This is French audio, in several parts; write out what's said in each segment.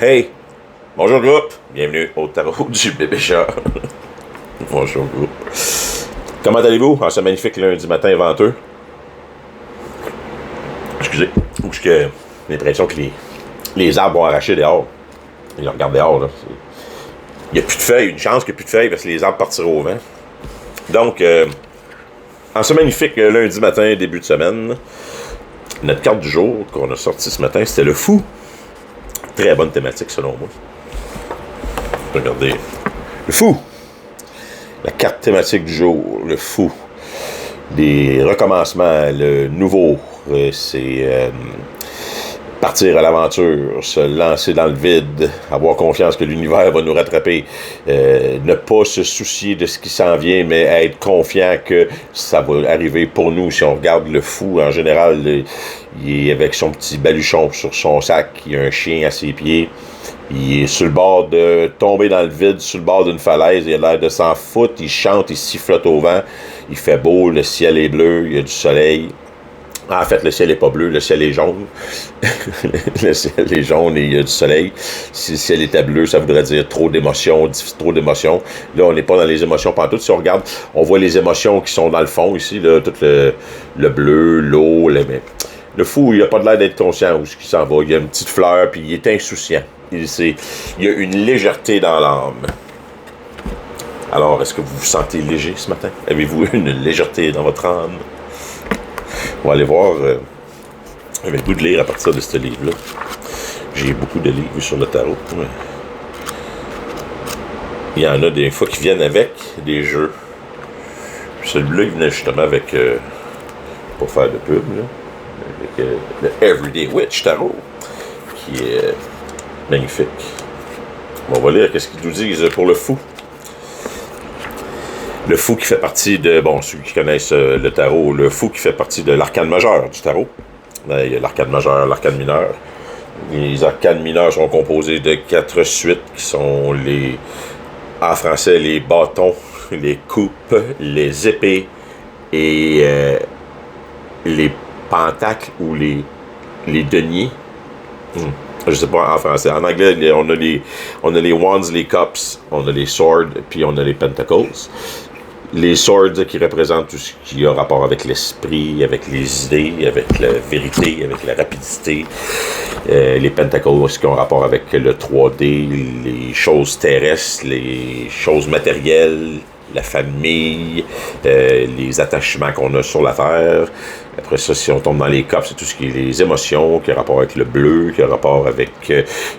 Hey, bonjour groupe, bienvenue au tarot du bébé chat. Bonjour groupe. Comment allez-vous en ce magnifique lundi matin venteux? Excusez, ou j'ai l'impression que les arbres vont arracher dehors. Je regarde dehors, là. Il n'y a plus de feuilles, une chance qu'il n'y ait plus de feuilles parce que les arbres partiront au vent. Donc, en ce magnifique lundi matin, début de semaine, notre carte du jour qu'on a sortie ce matin, c'était le fou. Très bonne thématique selon moi. Regardez. Le fou. La carte thématique du jour. Le fou. Des recommencements. Le nouveau. C'est partir à l'aventure. Se lancer dans le vide. Avoir confiance que l'univers va nous rattraper. Ne pas se soucier de ce qui s'en vient, mais être confiant que ça va arriver pour nous. Si on regarde le fou, en général, il est avec son petit baluchon sur son sac. Il y a un chien à ses pieds. Il est sur le bord de tomber dans le vide, sur le bord d'une falaise. Il a l'air de s'en foutre. Il chante, il sifflote au vent. Il fait beau, le ciel est bleu, il y a du soleil. En fait, le ciel n'est pas bleu, le ciel est jaune. Le ciel est jaune et il y a du soleil. Si le ciel était bleu, ça voudrait dire trop d'émotions, trop d'émotions. Là, on n'est pas dans les émotions pantoute. Si on regarde, on voit les émotions qui sont dans le fond ici, là, tout le bleu, l'eau, le fou, il n'a pas de l'air d'être conscient où il s'en va. Il y a une petite fleur, puis il est insouciant. Il y a une légèreté dans l'âme. Alors, est-ce que vous vous sentez léger ce matin? Avez-vous une légèreté dans votre âme? On va aller voir. J'avais le goût de lire à partir de ce livre-là. J'ai beaucoup de livres sur le tarot. Ouais. Il y en a des fois qui viennent avec des jeux. Celui-là, il venait justement avec, pour faire de pub, là, avec le Everyday Witch Tarot, qui est magnifique. On va lire qu'est-ce qu'ils nous disent pour le fou. Le fou qui fait partie de, bon, ceux qui connaissent le tarot, le fou qui fait partie de l'arcane majeur du tarot. Il y a l'arcane majeur, l'arcane mineur. Les arcanes mineurs sont composés de 4 suites qui sont en français, les bâtons, les coupes, les épées et les pentacles ou les deniers. Je sais pas en français. En anglais, on a les wands, les cups, on a les swords, puis on a les pentacles. Les swords qui représentent tout ce qui a rapport avec l'esprit, avec les idées, avec la vérité, avec la rapidité. Les pentacles qui ont rapport avec le 3D, les choses terrestres, les choses matérielles, la famille, les attachements qu'on a sur la terre. Après ça, si on tombe dans les cups, c'est tout ce qui est les émotions, qui a rapport avec le bleu, qui a rapport avec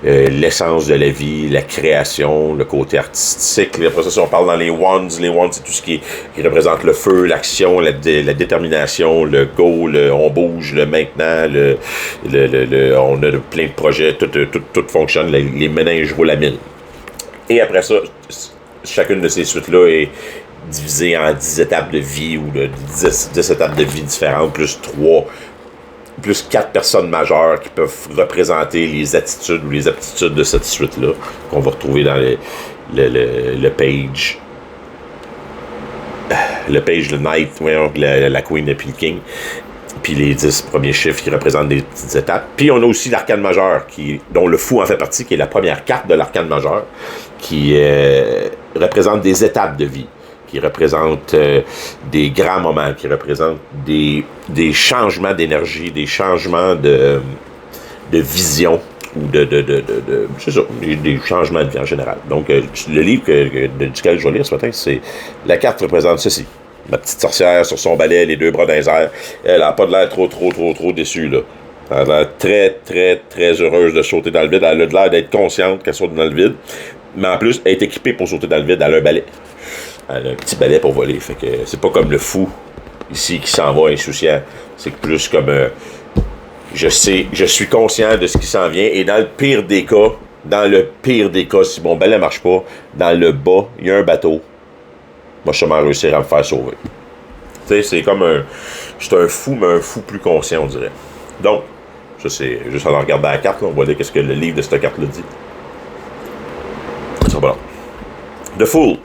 l'essence de la vie, la création, le côté artistique. Après ça, si on parle dans les wands, c'est tout ce qui représente le feu, l'action, la détermination, le go, on bouge, le maintenant, on a plein de projets, tout fonctionne, les méninges roulent à 1000. Et après ça, chacune de ces suites-là est divisée en 10 étapes de vie ou de 10 étapes de vie différentes, plus 4 personnes majeures qui peuvent représenter les attitudes ou les aptitudes de cette suite-là, qu'on va retrouver dans le page. Le page, le Knight, la Queen et puis le King. Puis les 10 premiers chiffres qui représentent des petites étapes. Puis on a aussi l'arcane majeur, dont le fou en fait partie, qui est la première carte de l'arcane majeur, qui représente des étapes de vie, qui représente des grands moments, qui représente des changements d'énergie, des changements de vision, ou c'est ça, des changements de vie en général. Donc, le livre duquel je vais lire ce matin, c'est la carte représente ceci. Ma petite sorcière sur son balai, les 2 bras dans les airs. Elle n'a pas de l'air trop déçue, là. Elle a l'air très, très, très heureuse de sauter dans le vide. Elle a de l'air d'être consciente qu'elle saute dans le vide. Mais en plus, elle est équipée pour sauter dans le vide. Elle a un balai. Elle a un petit balai pour voler. Fait que c'est pas comme le fou, ici, qui s'en va insouciant. C'est plus comme... je suis conscient de ce qui s'en vient. Et dans le pire des cas, si mon balai marche pas, dans le bas, il y a un bateau. Moi, je vais sûrement réussir à me faire sauver. Tu sais, c'est comme c'est un fou, mais un fou plus conscient, on dirait. Donc, ça, c'est juste en regardant la carte, là, on va dire qu'est-ce que le livre de cette carte-là dit. Ça sera pas long. The Fool.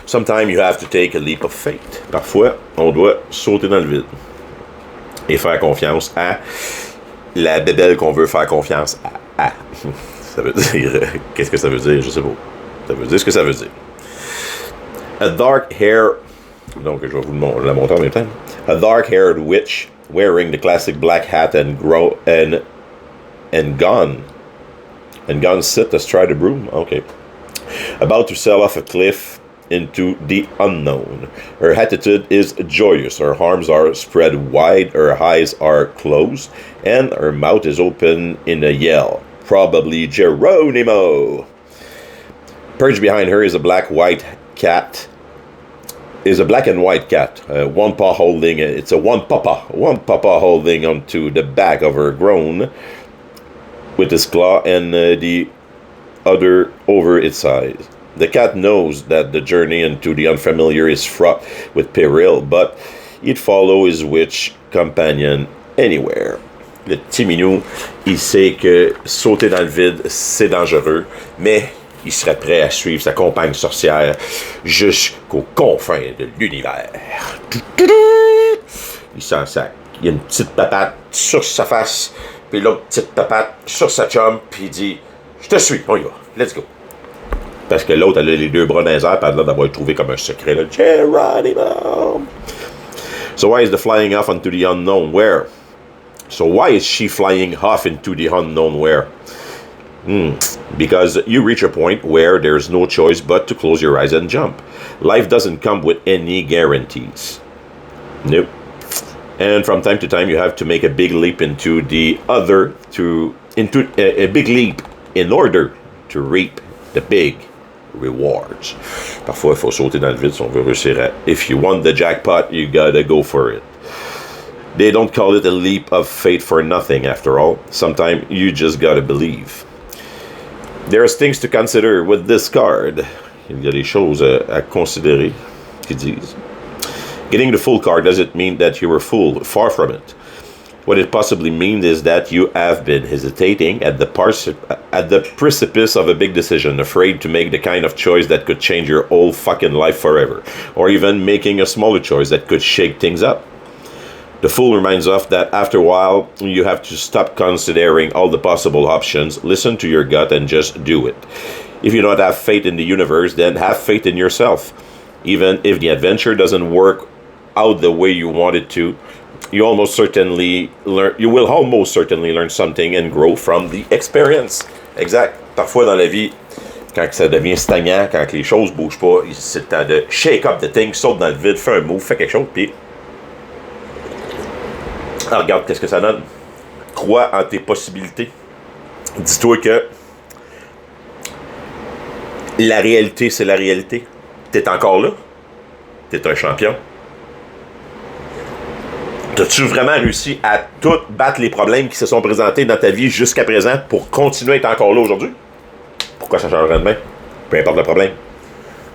Sometimes you have to take a leap of faith. Parfois, on doit sauter dans le vide. Et faire confiance à la bébelle qu'on veut faire confiance à. Ça veut dire... Qu'est-ce que ça veut dire? Je sais pas. Ça veut dire ce que ça veut dire. A dark hair... Donc, je vais vous la montrer en même temps. A dark-haired witch wearing the classic black hat and gone sit astride a broom. Okay. About to sail off a cliff into the unknown. Her attitude is joyous. Her arms are spread wide, her eyes are closed, and her mouth is open in a yell. Probably Geronimo. Perched behind her is a black and white cat. One papa holding onto the back of her groan with his claw and the other over its eyes. The cat knows that the journey into the unfamiliar is fraught with peril, but he'd follow his witch companion anywhere. Le petit minou, il sait que sauter dans le vide, c'est dangereux, mais il serait prêt à suivre sa compagne sorcière jusqu'aux confins de l'univers. Il sent ça. Il y a une petite papate sur sa face, puis l'autre petite papate sur sa chum, puis il dit « Je te suis, on y va, let's go ». Parce que l'autre, elle a les deux bras dans les airs, puis elle a l'air d'avoir trouvé comme un secret, là. Geronimo! So why is the flying off into the unknown where? So why is she flying off into the unknown where? Because you reach a point where there's no choice but to close your eyes and jump. Life doesn't come with any guarantees. Nope. And from time to time, you have to make a big leap into a big leap in order to reap the big rewards. Parfois, il faut sauter dans le vide si on veut réussir à... If you want the jackpot, you gotta go for it. They don't call it a leap of faith for nothing, after all. Sometimes you just gotta believe. There's things to consider with this card. Il y a des choses à considérer, qu'ils disent. Getting the full card doesn't mean that you were fooled. Far from it. What it possibly means is that you have been hesitating at the precipice of a big decision, afraid to make the kind of choice that could change your whole fucking life forever, or even making a smaller choice that could shake things up. The Fool reminds us that after a while, you have to stop considering all the possible options, listen to your gut, and just do it. If you don't have faith in the universe, then have faith in yourself. Even if the adventure doesn't work out the way you want it to, you will almost certainly learn something and grow from the experience. Exact. Parfois dans la vie, quand ça devient stagnant, quand les choses bougent pas, c'est le temps de shake up the thing, saute dans le vide, fais un move, fais quelque chose, puis regarde qu'est-ce que ça donne. Crois en tes possibilités. Dis-toi que la réalité, c'est la réalité. T'es encore là. T'es un champion. T'as-tu vraiment réussi à tout battre les problèmes qui se sont présentés dans ta vie jusqu'à présent pour continuer à être encore là aujourd'hui? Pourquoi ça changerait demain? Peu importe le problème.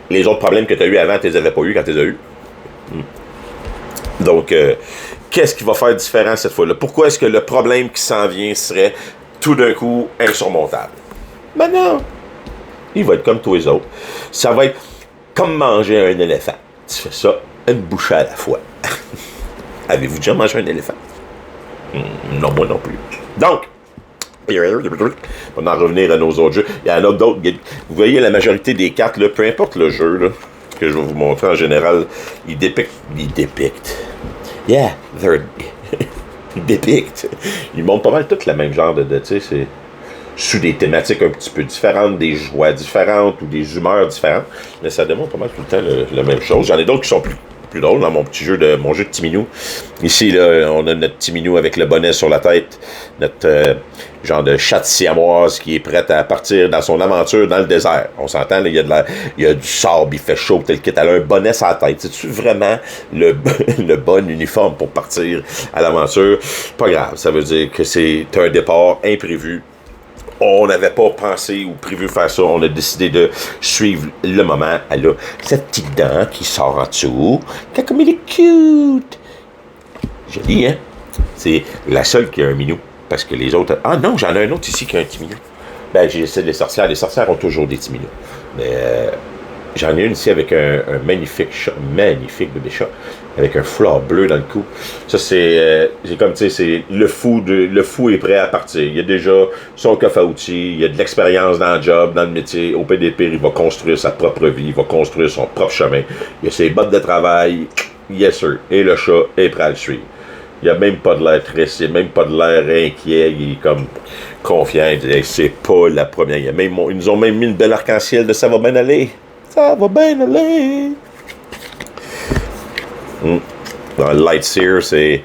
Les autres problèmes que tu as eu avant, tu les avais pas eu quand tu les as eu. Donc, qu'est-ce qui va faire différent cette fois-là? Pourquoi est-ce que le problème qui s'en vient serait tout d'un coup insurmontable? Ben non! Il va être comme tous les autres. Ça va être comme manger un éléphant. Tu fais ça une bouchée à la fois. Avez-vous déjà mangé un éléphant? Non, moi non plus. Donc, on va en revenir à nos autres jeux. Il y en a d'autres. Vous voyez, la majorité des cartes, là, peu importe le jeu là, que je vais vous montrer en général, ils dépictent. Yeah, ils dépictent. Ils montrent pas mal tout le même genre de tu sais, c'est sous des thématiques un petit peu différentes, des joies différentes ou des humeurs différentes. Mais ça démontre pas mal tout le temps la même chose. J'en ai d'autres qui sont plus drôle dans mon jeu de petit minou. Ici, là, on a notre petit minou avec le bonnet sur la tête, notre genre de chatte siamoise qui est prête à partir dans son aventure dans le désert. On s'entend, là, il y a du sable, il fait chaud, tel kit, elle a un bonnet sur la tête. C'est-tu vraiment le bon uniforme pour partir à l'aventure? Pas grave, ça veut dire que c'est un départ imprévu. On n'avait pas pensé ou prévu faire ça. On a décidé de suivre le moment. Elle a cette petite dent qui sort en dessous. Comme il est cute. Joli, hein? C'est la seule qui a un minou. Parce que les autres... Ah non, j'en ai un autre ici qui a un petit minou. Ben, j'ai essayé les sorcières. Les sorcières ont toujours des petits minous. Mais j'en ai une ici avec un magnifique chat. Magnifique bébé chat. avec un foulard bleu dans le cou. Ça, c'est comme, tu sais, c'est le fou est prêt à partir. Il a déjà son coffre à outils, il a de l'expérience dans le job, dans le métier. Au PDP, il va construire sa propre vie, il va construire son propre chemin. Il a ses bottes de travail, yes sir. Et le chat est prêt à le suivre. Il a même pas de l'air triste, il a même pas de l'air inquiet, il est comme confiant, il dit hey, c'est pas la première. Ils nous ont même mis une belle arc-en-ciel de ça va bien aller. Ça va bien aller. Dans le Lightseer, c'est.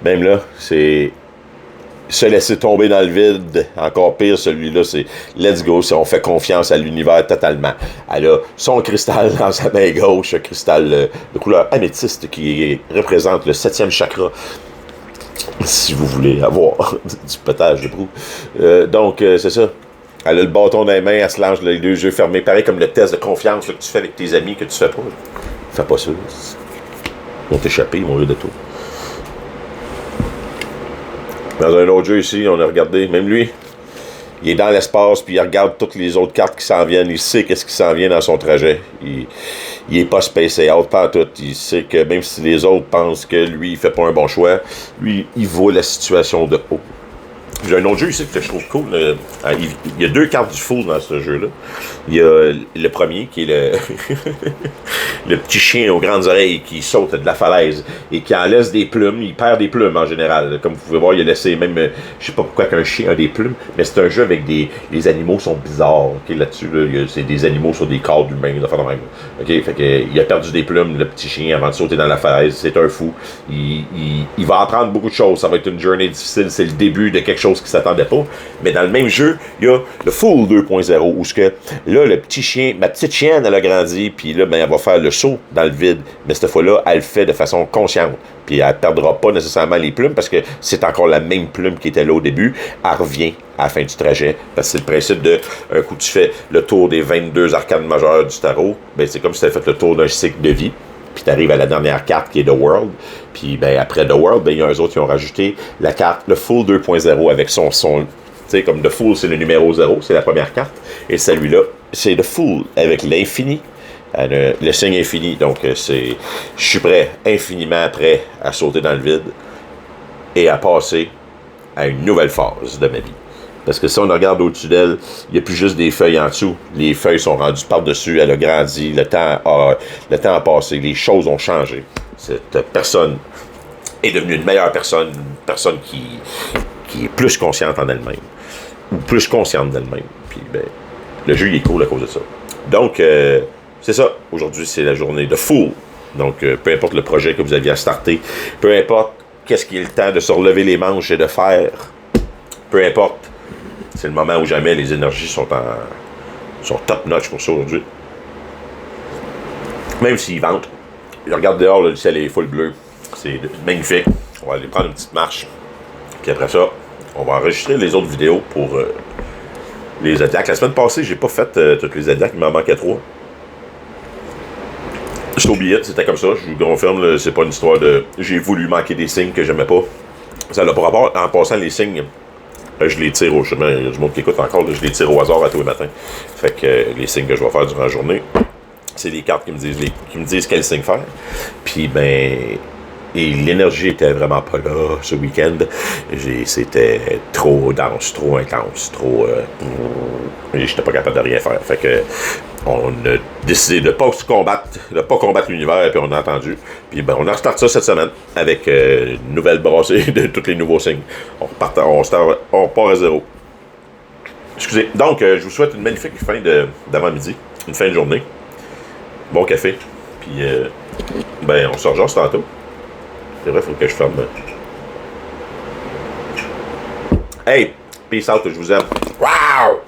Même là, c'est. Se laisser tomber dans le vide. Encore pire, celui-là, c'est let's go, on fait confiance à l'univers totalement. Elle a son cristal dans sa main gauche, un cristal de couleur améthyste qui représente le 7e chakra. Si vous voulez avoir du potage de proue. Donc, c'est ça. Elle a le bâton dans les mains, elle se lance les 2 yeux fermés. Pareil comme le test de confiance là, que tu fais avec tes amis que tu fais pas. Fais pas ça. Ils vont t'échapper, ils vont rire de toi. Dans un autre jeu ici, on a regardé, même lui, il est dans l'espace, puis il regarde toutes les autres cartes qui s'en viennent. Il sait qu'est-ce qui s'en vient dans son trajet. Il est pas spacé out, pas tout. Il sait que même si les autres pensent que lui, il fait pas un bon choix, lui, il voit la situation de haut. J'ai un autre jeu ici que je trouve cool. Il y a 2 cartes du fool dans ce jeu-là. Il y a le premier qui est le le petit chien aux grandes oreilles qui saute de la falaise et qui en laisse des plumes. Il perd des plumes en général. Comme vous pouvez voir, il a laissé même, je sais pas pourquoi qu'un chien a des plumes, mais c'est un jeu avec les animaux sont bizarres. Okay, là-dessus, là, c'est des animaux sur des corps d'humains. Okay, fait que, il a perdu des plumes, le petit chien, avant de sauter dans la falaise. C'est un fou. Il va apprendre beaucoup de choses. Ça va être une journée difficile. C'est le début de quelque chose qui s'attendait pas. Mais dans le même jeu, il y a le Fool 2.0 où ce que là, le petit chien, ma petite chienne, elle a grandi, puis là, ben, elle va faire le saut dans le vide. Mais cette fois-là, elle le fait de façon consciente. Puis elle ne perdra pas nécessairement les plumes parce que c'est encore la même plume qui était là au début. Elle revient à la fin du trajet. Parce que c'est le principe de un coup tu fais le tour des 22 arcanes majeures du tarot, ben c'est comme si tu avais fait le tour d'un cycle de vie. Puis tu arrives à la dernière carte qui est The World. Puis ben, après The World, ben, il y a un autre qui ont rajouté la carte, le Fool 2.0 avec son tu sais, comme The Fool, c'est le numéro 0, c'est la première carte. Et celui-là, c'est The Fool avec l'infini. Le signe infini. Donc, je suis prêt, infiniment prêt à sauter dans le vide et à passer à une nouvelle phase de ma vie. Parce que si on regarde au-dessus d'elle, il n'y a plus juste des feuilles en dessous. Les feuilles sont rendues par-dessus, elle a grandi, le temps a passé, les choses ont changé. Cette personne est devenue une meilleure personne, une personne qui est plus consciente en elle-même, ou plus consciente d'elle-même. Puis, ben, le jeu, il est cool à cause de ça. Donc, c'est ça. Aujourd'hui, c'est la journée de Fool. Donc, peu importe le projet que vous aviez à starter, peu importe qu'est-ce qu'il est le temps de se relever les manches et de faire, peu importe, c'est le moment où jamais les énergies sont top-notch pour ça aujourd'hui. Même s'ils ventent, je regarde dehors, là, le ciel est full bleu. C'est magnifique. On va aller prendre une petite marche. Puis après ça, on va enregistrer les autres vidéos pour les zodiacs. La semaine passée, j'ai pas fait toutes les zodiacs, il m'en manquait 3. J'ai oublié, c'était comme ça, je vous confirme, là, c'est pas une histoire de j'ai voulu manquer des signes que j'aimais pas. Ça n'a pas rapport, en passant les signes, je les tire au chemin, il y a du monde qui écoute encore, là, je les tire au hasard à tous les matins. Fait que les signes que je vais faire durant la journée, c'est des cartes qui me disent quel signe faire. Puis ben, et l'énergie était vraiment pas là ce week-end. C'était trop dense, trop intense, trop... j'étais pas capable de rien faire. Fait que on a décidé de pas combattre l'univers, puis on a entendu. Puis ben, on a restarté ça cette semaine avec une nouvelle brassée de tous les nouveaux signes. On part à zéro. Excusez. Donc, je vous souhaite une magnifique fin d'avant-midi, une fin de journée. Bon café. Puis, ben, on se rejoint tantôt. C'est vrai, il faut que je ferme. Hey, peace out, je vous aime. Wow!